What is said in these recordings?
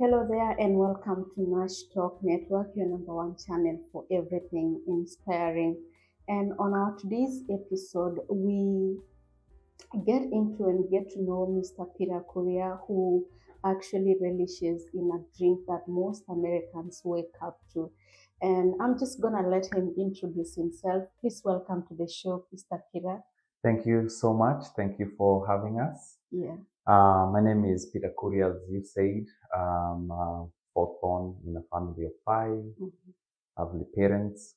Hello there, and welcome to Nash Talk Network, your number one channel for everything inspiring. And on our today's episode, we get into and get to know Mr. Peter Kuria, who actually relishes in a drink that most Americans wake up to. And I'm just gonna let him introduce himself. Please welcome to the show, Mr. Peter. Thank you so much. Thank you for having us. Yeah. My name is Peter Kuria, as you said. Fourth born in a family of five, Mhm. lovely parents,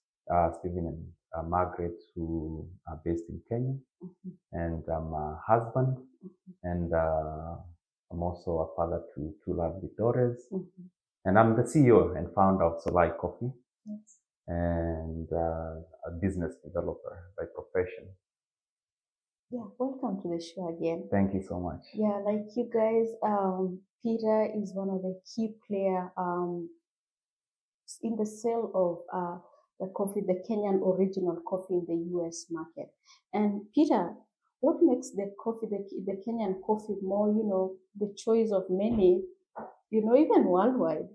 Stephen and Margaret, who are based in Kenya, Mhm. and I'm a husband, Mhm. and I'm also a father to two lovely daughters. Mhm. And I'm the CEO and founder of Solai Coffee, Yes. and a business developer by profession. Yeah, welcome to the show again. Thank you so much. Yeah, like you guys, Peter is one of the key player in the sale of the coffee, the Kenyan original coffee in the U.S. market. And Peter, what makes the coffee, the Kenyan coffee more, the choice of many, even worldwide?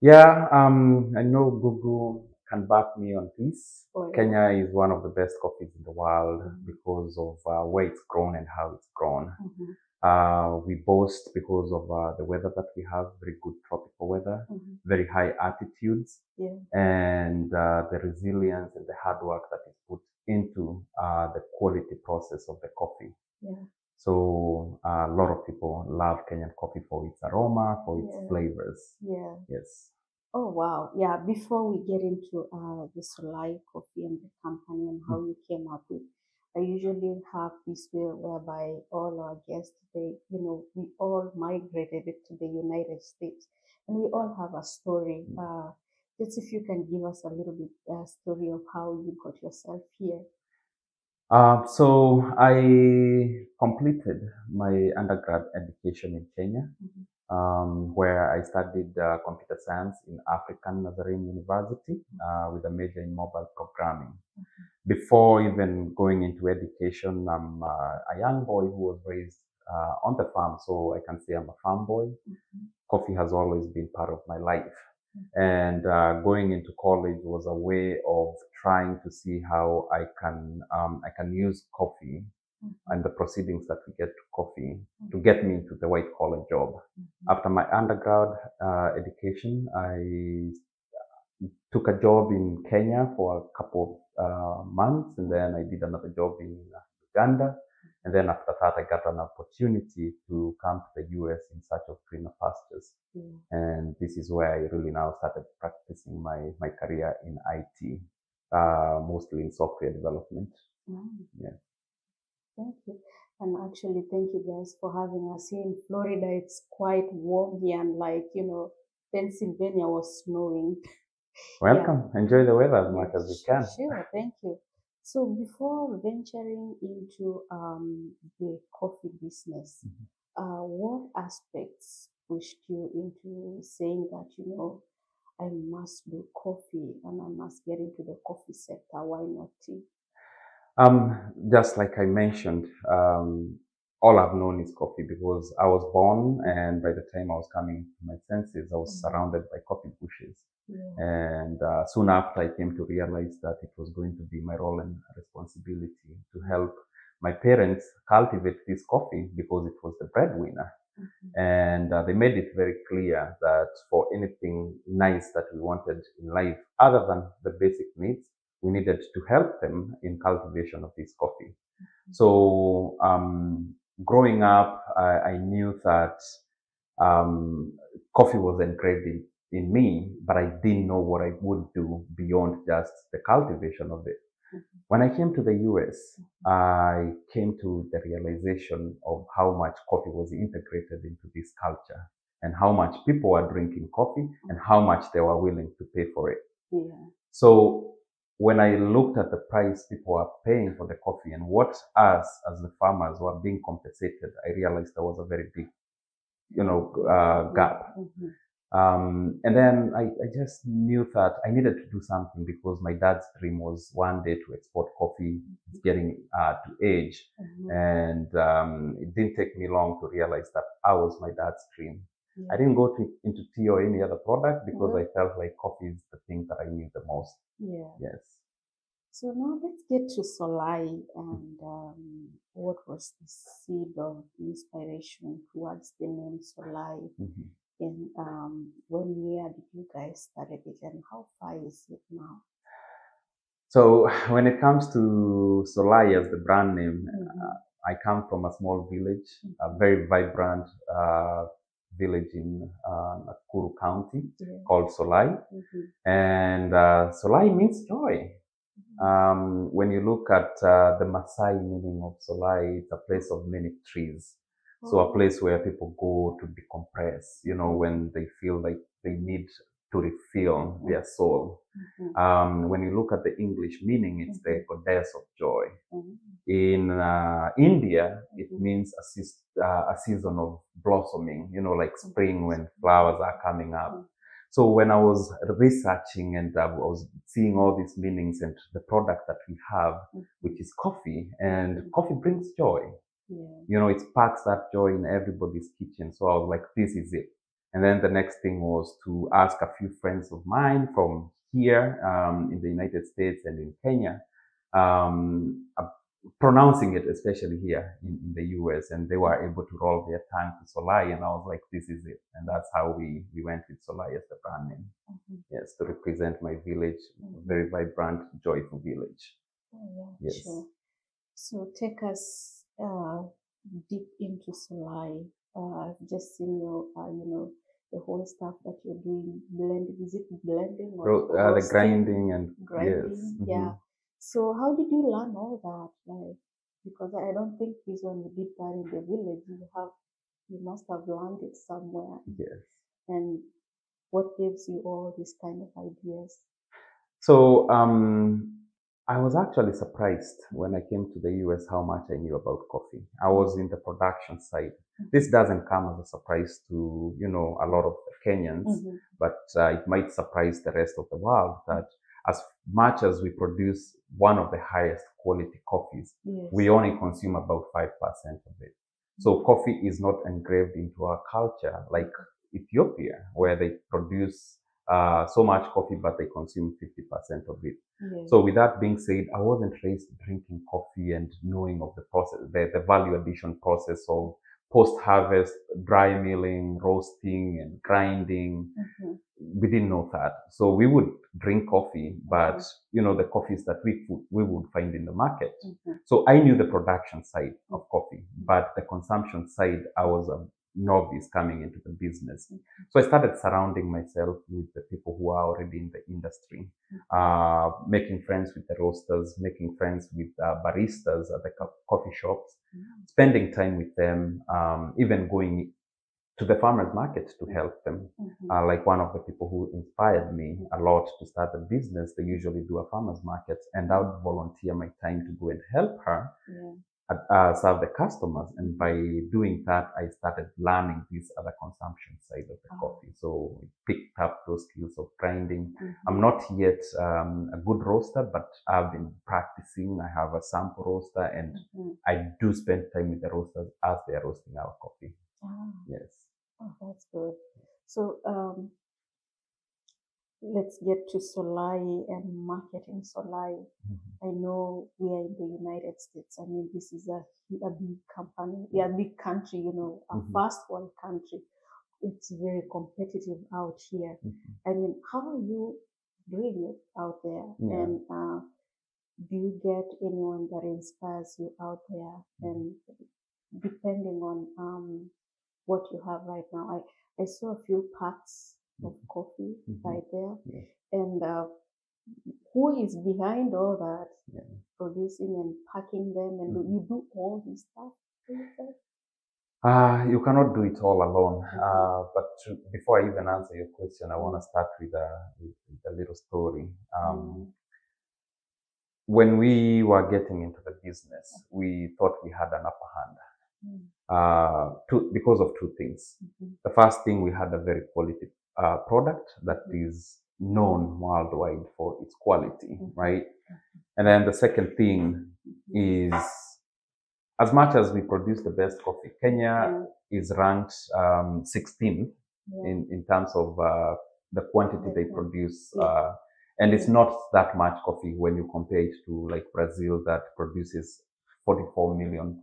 Yeah, I know Google can back me on this. Oh yeah. Kenya is one of the best coffees in the world Mhm. because of where it's grown and how it's grown. Mhm. We boast because of the weather that we have, very good tropical weather, Mhm. very high altitudes, Yeah. and the resilience and the hard work that is put into the quality process of the coffee. Yeah. So a lot of people love Kenyan coffee for its aroma, for its Yeah. flavors. Yeah. Yes. Oh wow. Yeah. Before we get into the Solai Coffee and the company and how you came up with, I usually have this way whereby all our guests, we all migrated to the United States, and we all have a story. Just if you can give us a little bit story of how you got yourself here. So I completed my undergrad education in Kenya, Mhm. where I studied computer science in African Nazarene University with a major in mobile programming. Before even going into education, I'm a young boy who was raised on the farm, so I can say I'm a farm boy. Mhm. Coffee has always been part of my life. And going into college was a way of trying to see how I can use coffee Mhm. and the proceedings that we get to coffee to get me into the white collar job. Mhm. After my undergrad education, I took a job in Kenya for a couple of months, and then I did another job in Uganda. And then after that, I got an opportunity to come to the US in search of greener pastures. Yeah. And this is where I really now started practicing my career in IT, mostly in software development. Mm. Yeah. Thank you. And actually, thank you guys for having us here in Florida. It's quite warm here, and Pennsylvania was snowing. Yeah, Welcome. Enjoy the weather as yeah, much as you can. sure. Thank you. So before venturing into the coffee business, what aspects pushed you into saying that, I must do coffee and I must get into the coffee sector? Why not tea? Just like I mentioned, all I've known is coffee because I was born, and by the time I was coming to my senses, I was Mhm. surrounded by coffee bushes. Yeah. And soon after, I came to realize that it was going to be my role and responsibility to help my parents cultivate this coffee because it was the breadwinner. Mhm. And they made it very clear that for anything nice that we wanted in life, other than the basic needs, we needed to help them in cultivation of this coffee. So growing up, I knew that um, coffee was engraved in me, but I didn't know what I would do beyond just the cultivation of it. Mhm. When I came to the US, I came to the realization of how much coffee was integrated into this culture and how much people were drinking coffee and how much they were willing to pay for it. Yeah. So when I looked at the price people were paying for the coffee and what us as the farmers were being compensated, I realized there was a very big, gap. Mhm. And then I just knew that I needed to do something because my dad's dream was one day to export coffee. It's getting to age. Mhm. And it didn't take me long to realize that I was my dad's dream. I didn't go into tea or any other product because I felt like coffee is the thing that I need the most. Yeah. Yes. So now let's get to Solai and what was the seed of inspiration towards the name Solai? And when year did you guys started it, and how far is it now? So when it comes to Solai as the brand name, I come from a small village, a very vibrant village in Nakuru County called Solai. And Solai means joy. When you look at the Maasai meaning of Solai, it's a place of many trees. So a place where people go to decompress, when they feel like they need to refill their soul. When you look at the English meaning, it's the goddess of joy. In India, it means a season of blossoming, like spring when flowers are coming up. So when I was researching and I was seeing all these meanings and the product that we have, which is coffee, and coffee brings joy. It sparks that joy in everybody's kitchen. So I was like, this is it. And then the next thing was to ask a few friends of mine from here in the United States and in Kenya, pronouncing it, especially here in the US, and they were able to roll their tongue to Solai, and I was like, this is it. And that's how we went with Solai as the brand name. Yes, to represent my village, very vibrant, joyful village. Yes. Sure. So take us deep into Solai. Just seen your, the whole stuff that you're doing, blending. Is it blending or the grinding and grinding? Yes. Yeah. So how did you learn all that? Like, because I don't think this one you did that in the village. You must have learned it somewhere. Yes. And what gives you all these kind of ideas? So I was actually surprised when I came to the US how much I knew about coffee. I was in the production side. This doesn't come as a surprise to, a lot of Kenyans, but it might surprise the rest of the world that as much as we produce one of the highest quality coffees, we only consume about 5% of it. So coffee is not engraved into our culture like Ethiopia, where they produce so much coffee, but they consume 50% of it. So with that being said, I wasn't raised drinking coffee and knowing of the process, the value addition process of post-harvest, dry milling, roasting, and grinding. We didn't know that. So we would drink coffee, but the coffees that we would find in the market. So I knew the production side of coffee, but the consumption side, I was a novice coming into the business. So I started surrounding myself with the people who are already in the industry, making friends with the roasters, making friends with baristas at the coffee shops, spending time with them, even going to the farmers market to help them. Like one of the people who inspired me a lot to start a business, they usually do a farmers market, and I would volunteer my time to go and help her serve the customers. And by doing that, I started learning this other consumption side of the coffee. So I picked up those skills of grinding. I'm not yet a good roaster, but I've been practicing. I have a sample roaster, and I do spend time with the roasters as they are roasting our coffee. Yes. Oh, that's good. So let's get to Solai and marketing Solai. I know we are in the United States. I mean, this is a big company, a big country, a first world country. It's very competitive out here. I mean, how are you doing it out there? And do you get anyone that inspires you out there? And depending on what you have right now, I saw a few packs of coffee right there. And who is behind all that, producing and packing them, and you do all this stuff? You cannot do it all alone. But before I even answer your question, I want to start with a little story. When we were getting into the business, we thought we had an upper hand because of two things. The first thing, we had a very quality product that is known worldwide for its quality, right? And then the second thing is, as much as we produce the best coffee, Kenya is ranked 16th in terms of the quantity they produce. And it's Yeah. not that much coffee when you compare it to like Brazil that produces 44 million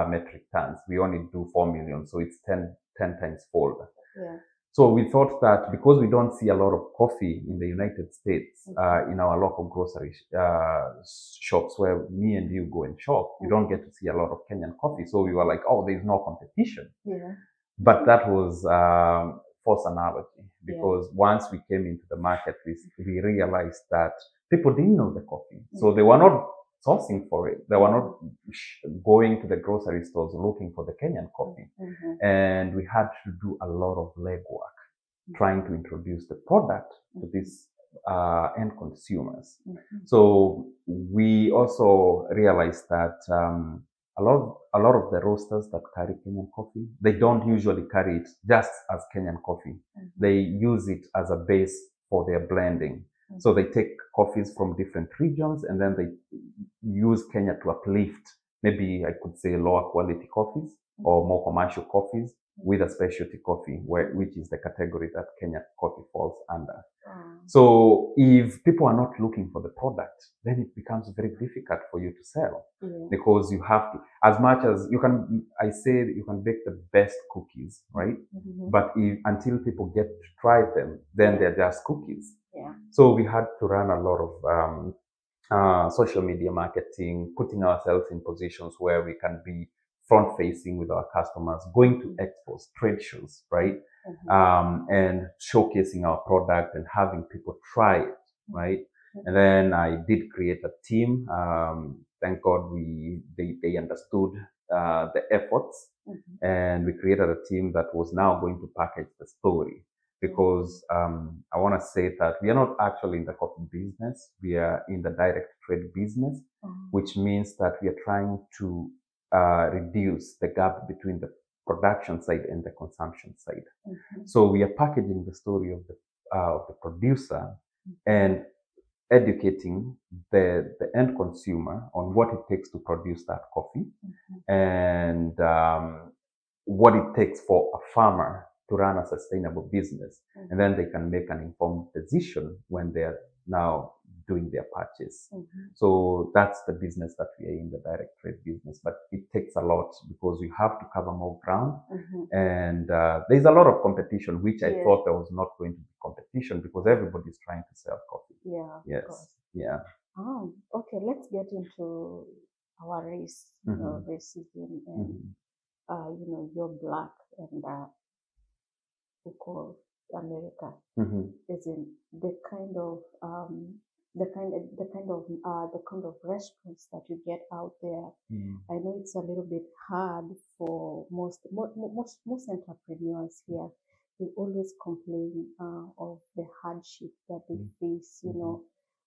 metric tons. We only do 4 million, so it's 10 times fold. Yeah. So we thought that because we don't see a lot of coffee in the United States, in our local grocery shops where me and you go and shop, you don't get to see a lot of Kenyan coffee. So we were like, oh, there's no competition. Yeah. But that was false analogy, because once we came into the market, we realized that people didn't know the coffee. So they were not sourcing for it. They were not going to the grocery stores looking for the Kenyan coffee. And we had to do a lot of legwork trying to introduce the product to these end consumers. So we also realized that a lot of the roasters that carry Kenyan coffee, they don't usually carry it just as Kenyan coffee. They use it as a base for their blending. So they take coffees from different regions and then they use Kenya to uplift, maybe I could say lower quality coffees or more commercial coffees with a specialty coffee, which is the category that Kenya coffee falls under. So if people are not looking for the product, then it becomes very difficult for you to sell, because you have to, as much as you can, I say you can bake the best cookies, right? But until people get to try them, then they're just cookies. So we had to run a lot of social media marketing, putting ourselves in positions where we can be front facing with our customers, going to expos, trade shows, right? And showcasing our product and having people try it, right? And then I did create a team. Thank God they understood the efforts, and we created a team that was now going to package the story. Because I want to say that we are not actually in the coffee business. We are in the direct trade business, which means that we are trying to reduce the gap between the production side and the consumption side. So we are packaging the story of the producer and educating the end consumer on what it takes to produce that coffee, and what it takes for a farmer to run a sustainable business. And then they can make an informed decision when they're now doing their purchase. So that's the business that we are in, the direct trade business. But it takes a lot, because you have to cover more ground. And there's a lot of competition, which I thought there was not going to be competition, because everybody's trying to sell coffee. Okay, let's get into our race, racism, and you're black and call America, is in the kind of restaurants that you get out there. I know it's a little bit hard for most entrepreneurs here. They always complain of the hardship that they face.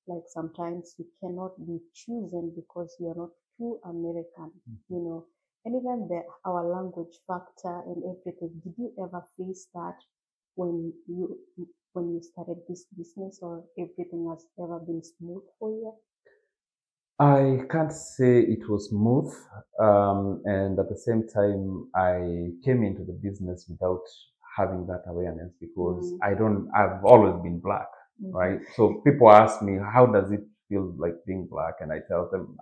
Like sometimes you cannot be chosen because you are not true American. And even our language factor and everything. Did you ever face that when you started this business, or everything has ever been smooth for you? I can't say it was smooth, and at the same time, I came into the business without having that awareness, because I've always been black, right? So people ask me, how does it feel like being black? And I tell them,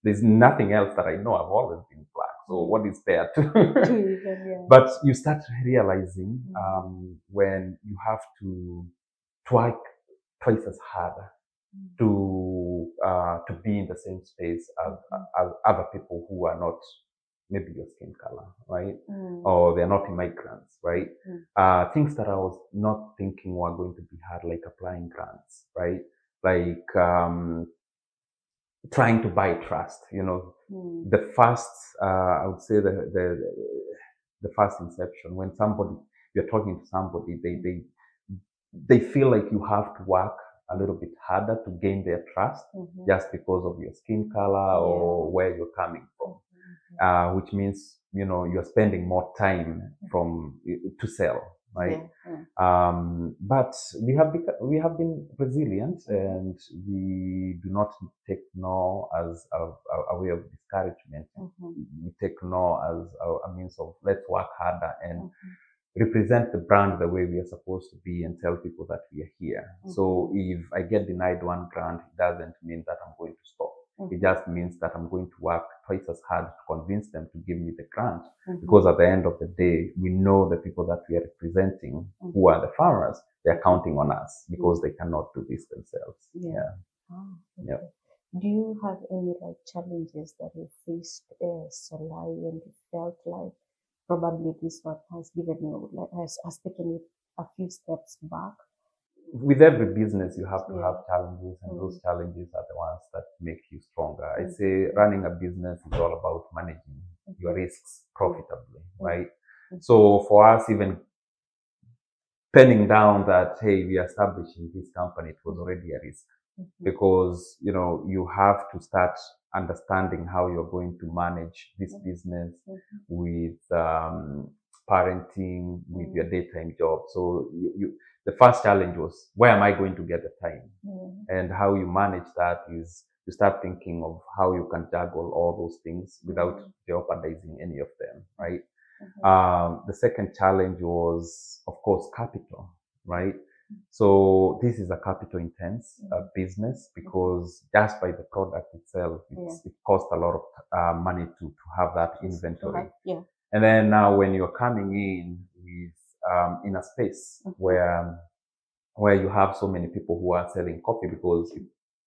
there's nothing else that I know. I've always been black. So what is there to? But you start realizing when you have to work twice as hard to be in the same space as other people who are not maybe your skin color, right? Or they're not immigrants, right? Things that I was not thinking were going to be hard, like applying grants, right? Like trying to buy trust. The first, I would say the first inception, when you're talking to somebody, they feel like you have to work a little bit harder to gain their trust, just because of your skin color or where you're coming from, which means you're spending more time to sell, right? But we have been resilient, and we do not take no as a way of discouragement. We take no as a means of let's work harder and represent the brand the way we are supposed to be and tell people that we are here. So if I get denied one grant, it doesn't mean that I'm going to stop. It just means that I'm going to work twice as hard to convince them to give me the grant. Because at the end of the day, we know the people that we are representing, who are the farmers, they're counting on us because they cannot do this themselves. Yeah. Oh, Yeah. Do you have any like challenges that you faced as Solai and you felt like probably this what has given you, like has taken you a few steps back? With every business, you have to Yeah. have challenges, and those challenges are the ones that make you stronger. I say running a business is all about managing your risks profitably, right? So for us, even penning down that, hey, we are establishing this company, it was already a risk. Because, you know, you have to start understanding how you're going to manage this business with parenting, with your daytime job. So the first challenge was, where am I going to get the time? And how you manage that is you start thinking of how you can juggle all those things without jeopardizing any of them, right? The second challenge was, of course, capital, right? So this is a capital intense business, because just by the product itself, it costs a lot of money to have that inventory. And then now when you're coming in with in a space where you have so many people who are selling coffee, because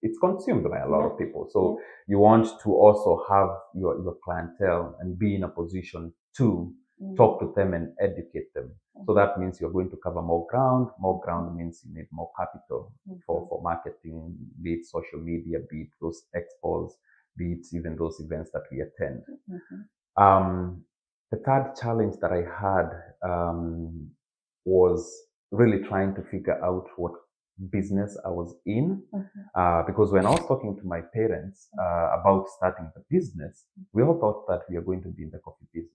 it's consumed by a lot of people. So you want to also have your clientele and be in a position to talk to them and educate them. So that means you're going to cover more ground. More ground means you need more capital for marketing, be it social media, be it those expos, be it even those events that we attend. The third challenge that I had was really trying to figure out what business I was in. Because when I was talking to my parents about starting the business, we all thought that we are going to be in the coffee business.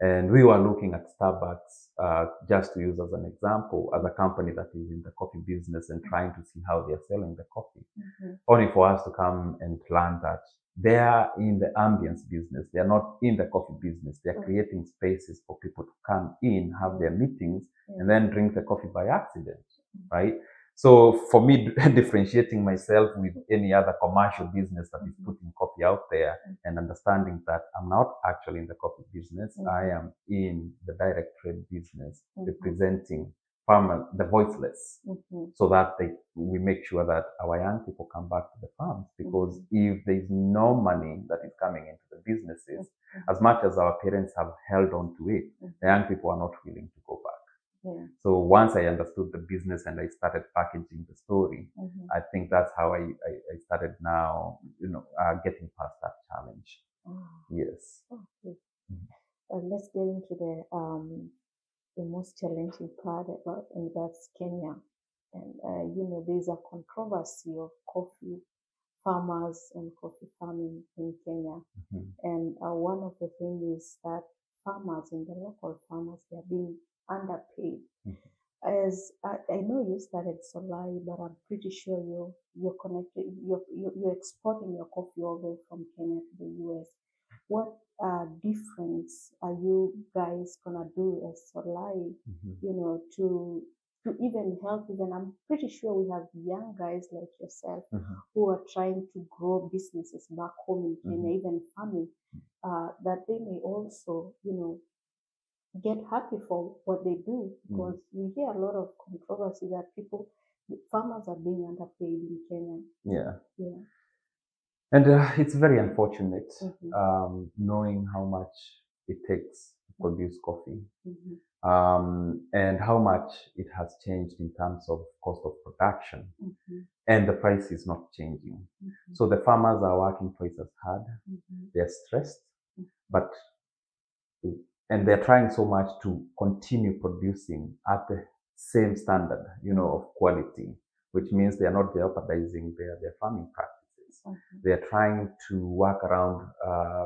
And we were looking at Starbucks, just to use as an example, as a company that is in the coffee business and trying to see how they are selling the coffee. Only for us to come and learn that they are in the ambience business. They are not in the coffee business. They are creating spaces for people to come in, have their meetings, and then drink the coffee by accident, right? So for me, differentiating myself with any other commercial business that is putting coffee out there and understanding that I'm not actually in the coffee business, I am in the direct trade business, representing farmers, the voiceless, so that we make sure that our young people come back to the farms. Because if there's no money that is coming into the businesses, as much as our parents have held on to it, the young people are not willing to go back. So once I understood the business and I started packaging the story, I think that's how I started now, getting past that challenge. Yes. Let's get into the most challenging part about, and that's Kenya. And there's a controversy of coffee farmers and coffee farming in Kenya. And one of the things is that farmers and the local farmers, they are being underpaid. As I know you started Solai, but I'm pretty sure you're connected. You're exporting your coffee all the way from Kenya to the US. What difference are you guys gonna do as Solai? To even help. Even I'm pretty sure we have young guys like yourself who are trying to grow businesses back home in Kenya, even farming, that they may also, get happy for what they do, because we hear a lot of controversy that farmers are being underpaid in Kenya. And it's very unfortunate, knowing how much it takes to produce coffee, and how much it has changed in terms of cost of production, and the price is not changing. So the farmers are working twice as hard. They're stressed, and they're trying so much to continue producing at the same standard, of quality, which means they are not jeopardizing their farming practices. They are trying to work around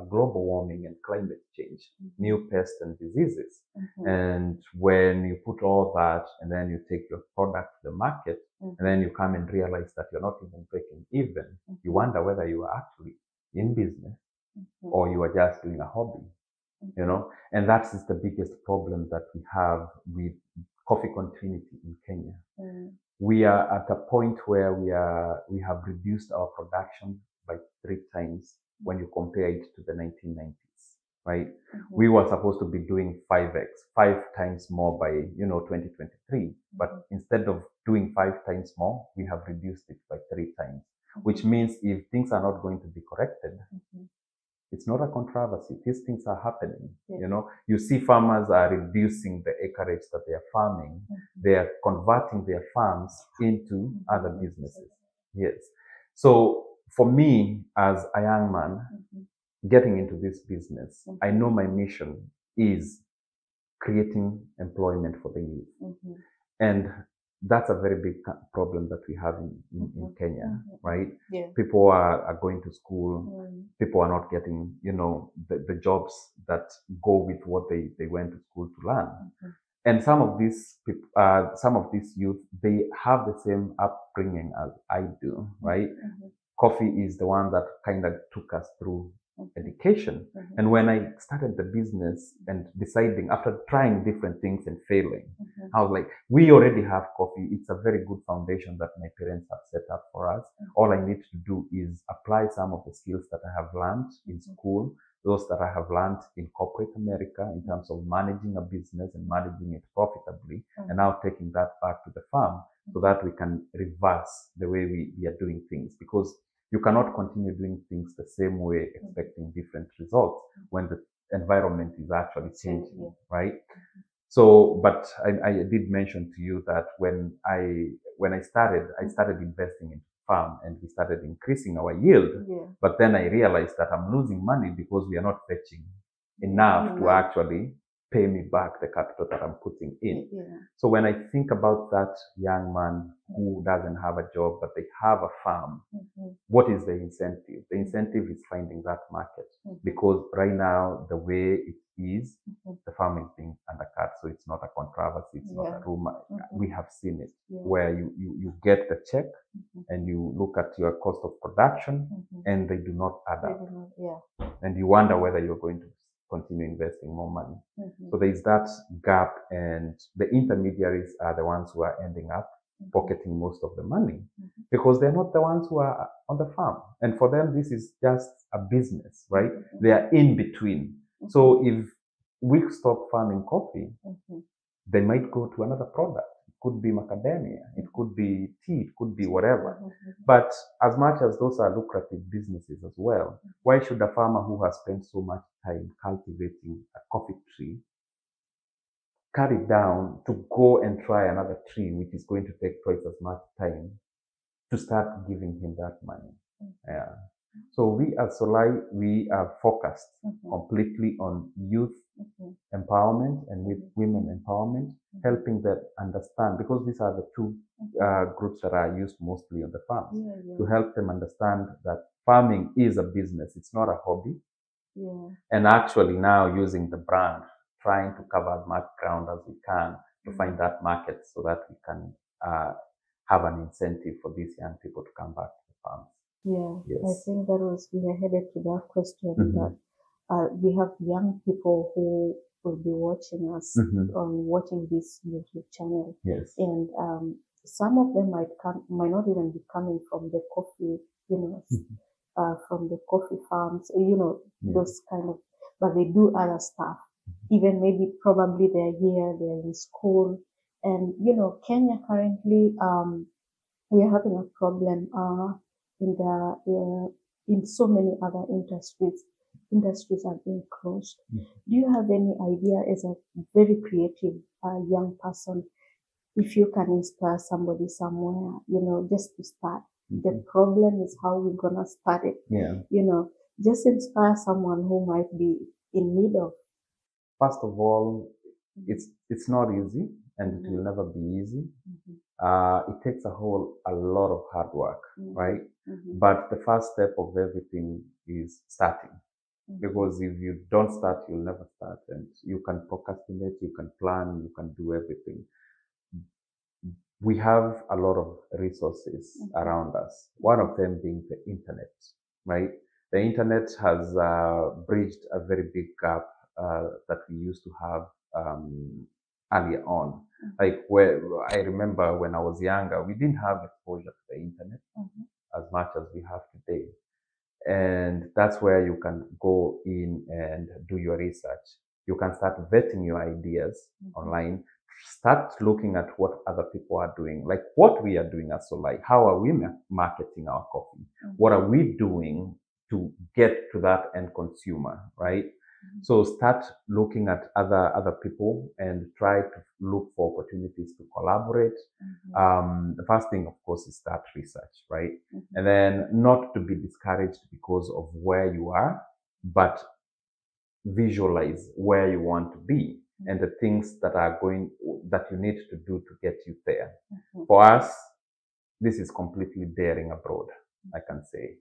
global warming and climate change, new pests and diseases. And when you put all that and then you take your product to the market, and then you come and realize that you're not even breaking even, you wonder whether you are actually in business or you are just doing a hobby. you know, and that is the biggest problem that we have with coffee continuity in Kenya. We are at a point where we have reduced our production by 3 times when you compare it to the 1990s, right? We were supposed to be doing 5x, 5 times more by 2023, but instead of doing 5 times more, we have reduced it by 3 times, which means if things are not going to be corrected, it's not a controversy. These things are happening. You know, you see farmers are reducing the acreage that they are farming. They are converting their farms into other businesses. Yes. So for me, as a young man, getting into this business, I know my mission is creating employment for the youth. And that's a very big problem that we have in Kenya, right? People are going to school. People are not getting, the jobs that go with what they went to school to learn. And some of these people, some of these youth, they have the same upbringing as I do, right? Coffee is the one that kind of took us through education. And when I started the business and deciding, after trying different things and failing, I was like, we already have coffee. It's a very good foundation that my parents have set up for us. All I need to do is apply some of the skills that I have learned in school, those that I have learned in corporate America in terms of managing a business and managing it profitably, and now taking that back to the farm so that we can reverse the way we are doing things. Because you cannot continue doing things the same way expecting different results when the environment is actually changing, right? So, but I did mention to you that when I started investing in farm and we started increasing our yield. But then I realized that I'm losing money because we are not fetching enough to actually pay me back the capital that I'm putting in. So when I think about that young man who doesn't have a job, but they have a farm, what is the incentive? The incentive is finding that market, because right now, the way it is, the farm is being undercut. So it's not a controversy, it's not a rumor. We have seen it, where you get the check and you look at your cost of production and they do not add up. And you wonder whether you're going to continue investing more money. So there is that gap, and the intermediaries are the ones who are ending up pocketing most of the money because they're not the ones who are on the farm. And for them, this is just a business, right? They are in between. So if we stop farming coffee, they might go to another product. It could be macadamia, it could be tea, it could be whatever. But as much as those are lucrative businesses as well, why should a farmer who has spent so much time cultivating a coffee tree cut it down to go and try another tree, which is going to take twice as much time, to start giving him that money? So we at Solai, we are focused completely on youth empowerment and with women empowerment, helping them understand, because these are the two groups that are used mostly on the farms, to help them understand that farming is a business, it's not a hobby. And actually now using the brand, trying to cover as much ground as we can to find that market so that we can have an incentive for these young people to come back to the farms. I think that was, we are headed to that question, that we have young people who will be watching us, watching this YouTube channel. And some of them might not even be coming from the coffee, from the coffee farms, those kind of, but they do other stuff. Even maybe probably they're here, they're in school. And, Kenya currently, we are having a problem in so many other industries. Industries are being closed. Do you have any idea, as a very creative young person, if you can inspire somebody somewhere, just to start? The problem is how we're gonna start it. Just inspire someone who might be in need of. First of all, it's not easy, and it will never be easy. It takes a lot of hard work, right? But the first step of everything is starting. Because if you don't start, you'll never start. And you can procrastinate, you can plan, you can do everything. We have a lot of resources around us, one of them being the internet, right? The internet has bridged a very big gap that we used to have earlier on. Like where I remember when I was younger, we didn't have exposure to the internet as much as we have today. And that's where you can go in and do your research. You can start vetting your ideas online, start looking at what other people are doing, like what we are doing at Solai. How are we marketing our coffee? What are we doing to get to that end consumer, right? So start looking at other people and try to look for opportunities to collaborate. The first thing, of course, is start research, right? And then not to be discouraged because of where you are, but visualize where you want to be and the things that you need to do to get you there. For us, this is completely daring abroad, I can say.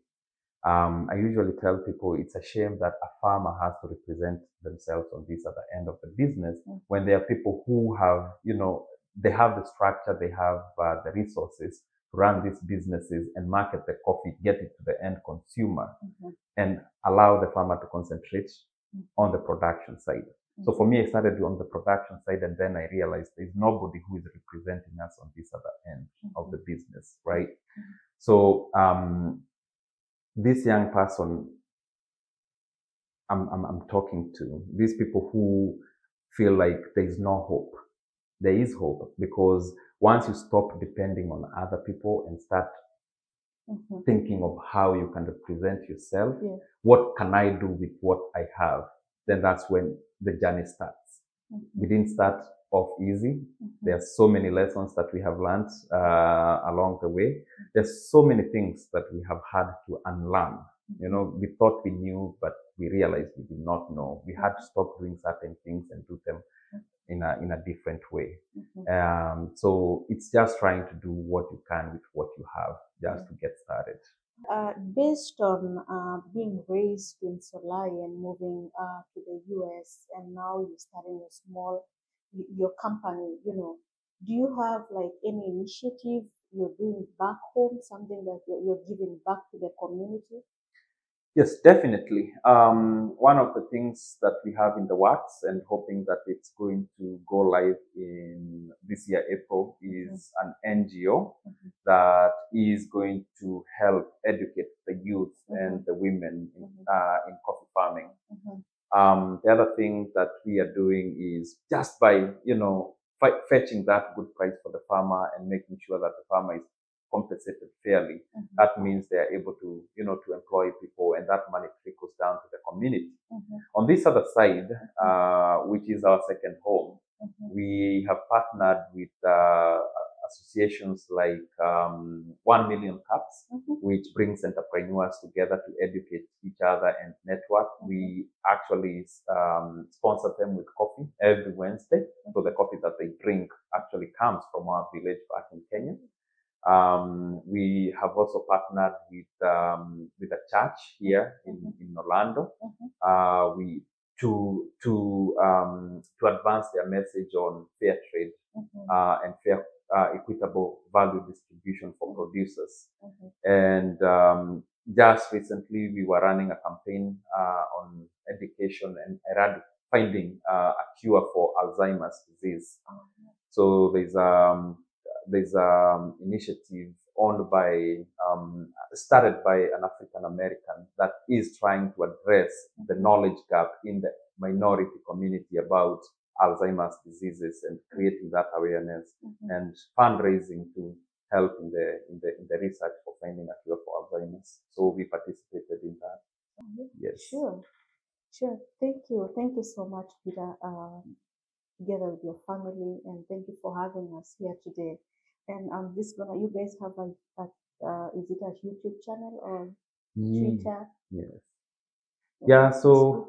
I usually tell people it's a shame that a farmer has to represent themselves on this at the end of the business when there are people who have, they have the structure, they have the resources to run these businesses and market the coffee, get it to the end consumer, and allow the farmer to concentrate on the production side. So for me, I started on the production side, and then I realized there's nobody who is representing us on this other end of the business, right? So this young person I'm talking to, these people who feel like there is no hope. There is hope, because once you stop depending on other people and start thinking of how you can represent yourself, what can I do with what I have, then that's when the journey starts. We didn't start off easy. There's so many lessons that we have learned along the way. There's so many things that we have had to unlearn. We thought we knew, but we realized we did not know. We had to stop doing certain things and do them in a different way. So it's just trying to do what you can with what you have, just to get started. Based on being raised in Solai and moving to the US, and now you're starting a your company, do you have like any initiative you're doing back home, something that you're giving back to the community? Yes, definitely. One of the things that we have in the works and hoping that it's going to go live in this year, April, is an NGO that is going to help educate the youth and the women in coffee farming. The other thing that we are doing is just by, fetching that good price for the farmer and making sure that the farmer is compensated fairly. That means they are able to, to employ people, and that money trickles down to the community. On this other side, which is our second home, we have partnered with associations like 1 Million Cups, which brings entrepreneurs together to educate each other and network. We actually sponsor them with coffee every Wednesday. So the coffee that they drink actually comes from our village back in Kenya. We have also partnered with a church here in Orlando. To advance their message on fair trade and fair equitable value distribution for producers. And just recently we were running a campaign on education and finding a cure for Alzheimer's disease. So there's initiative started by an African American that is trying to address the knowledge gap in the minority community about Alzheimer's diseases and creating that awareness and fundraising to help in the research for finding a cure for Alzheimer's. So we participated in that. Yes. Sure. Thank you so much, Peter. Together with your family, and thank you for having us here today. And you guys have is it a YouTube channel or Twitter? Yes. Yeah, so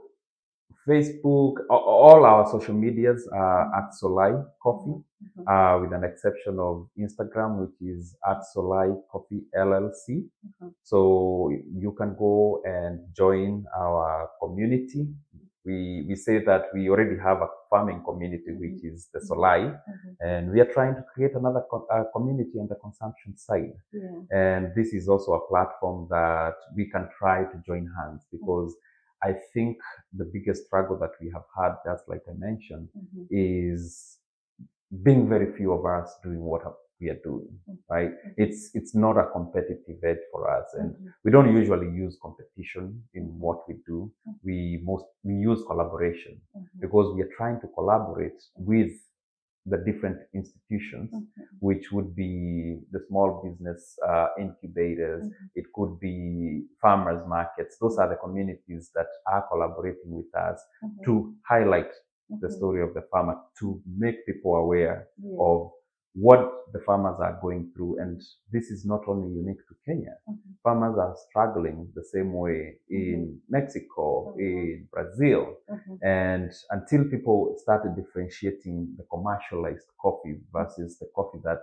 Facebook, all our social medias are at Solai Coffee, with an exception of Instagram, which is at Solai Coffee LLC. So you can go and join our community. We say that we already have a farming community, which is the Solai, and we are trying to create another community on the consumption side. And this is also a platform that we can try to join hands, because I think the biggest struggle that we have had, just like I mentioned, is being very few of us doing what we are doing, right? It's not a competitive edge for us, and we don't usually use competition in what we do. We use collaboration because we are trying to collaborate with the different institutions, which would be the small business incubators. It could be farmers markets. Those are the communities that are collaborating with us to highlight the story of the farmer, to make people aware of what the farmers are going through. And this is not only unique to Kenya. Farmers are struggling the same way in Mexico, in Brazil. And until people started differentiating the commercialized coffee versus the coffee that,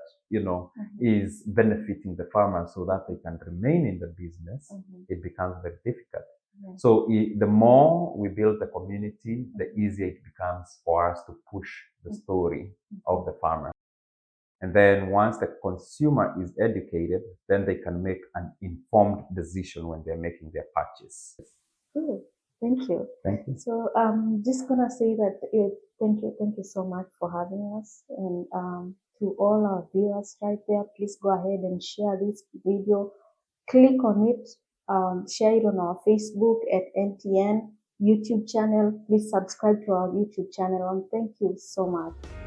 is benefiting the farmers so that they can remain in the business, it becomes very difficult. So the more we build the community, the easier it becomes for us to push the story of the farmer. And then once the consumer is educated, then they can make an informed decision when they're making their purchase. Good. Thank you. Thank you. So I'm just gonna say that thank you so much for having us, and to all our viewers right there, please go ahead and share this video. Click on it, share it on our Facebook at NTN YouTube channel. Please subscribe to our YouTube channel, and thank you so much.